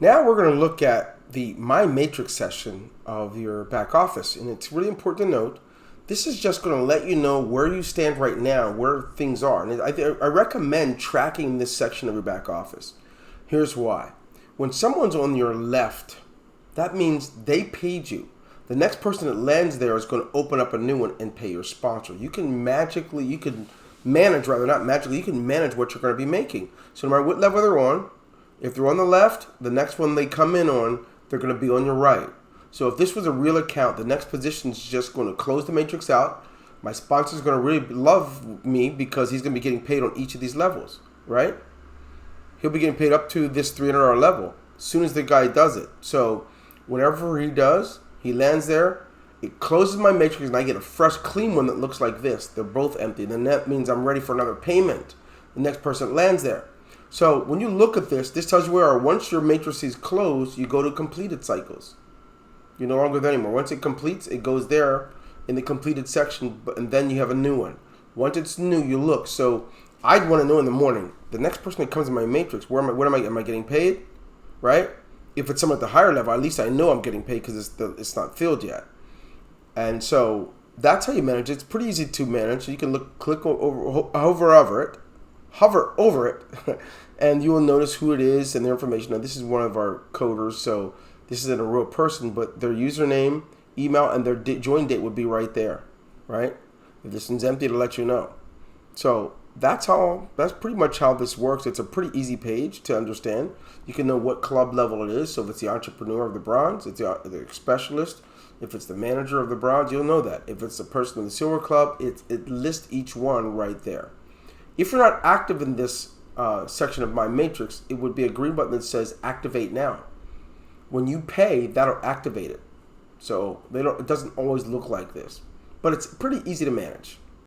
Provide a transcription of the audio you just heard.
Now we're going to look at the My Matrix session of your back office. And it's really important to note, this is just going to let you know where you stand right now, where things are. And I recommend tracking this section of your back office. Here's why. When someone's on your left, that means they paid you. The next person that lands there is going to open up a new one and pay your sponsor. You can manage what you're going to be making. So no matter what level they're on, if they're on the left, the next one they come in on, they're going to be on your right. So if this was a real account, the next position is just going to close the matrix out. My sponsor is going to really love me because he's going to be getting paid on each of these levels, right? He'll be getting paid up to this $300 level as soon as the guy does it. So whenever he does, he lands there, it closes my matrix and I get a fresh, clean one that looks like this. They're both empty. Then that means I'm ready for another payment. The next person lands there. So when you look at this, this tells you where once your matrix is closed, you go to completed cycles. You're no longer there anymore. Once it completes, it goes there in the completed section, and then you have a new one. Once it's new, you look. So I'd want to know in the morning, the next person that comes in my matrix, am I getting paid, right? If it's someone at the higher level, at least I know I'm getting paid because it's not filled yet. And so that's how you manage it. It's pretty easy to manage. You can hover over it, and you will notice who it is and their information. Now, this is one of our coders, so this isn't a real person, but their username, email, and their join date would be right there, right? If this one's empty, it'll let you know. So that's pretty much how this works. It's a pretty easy page to understand. You can know what club level it is. So if it's the entrepreneur of the bronze, it's the specialist. If it's the manager of the bronze, you'll know that. If it's the person of the silver club, it lists each one right there. If you're not active in this section of My Matrix, it would be a green button that says Activate Now. When you pay, that'll activate it. So it doesn't always look like this. But it's pretty easy to manage.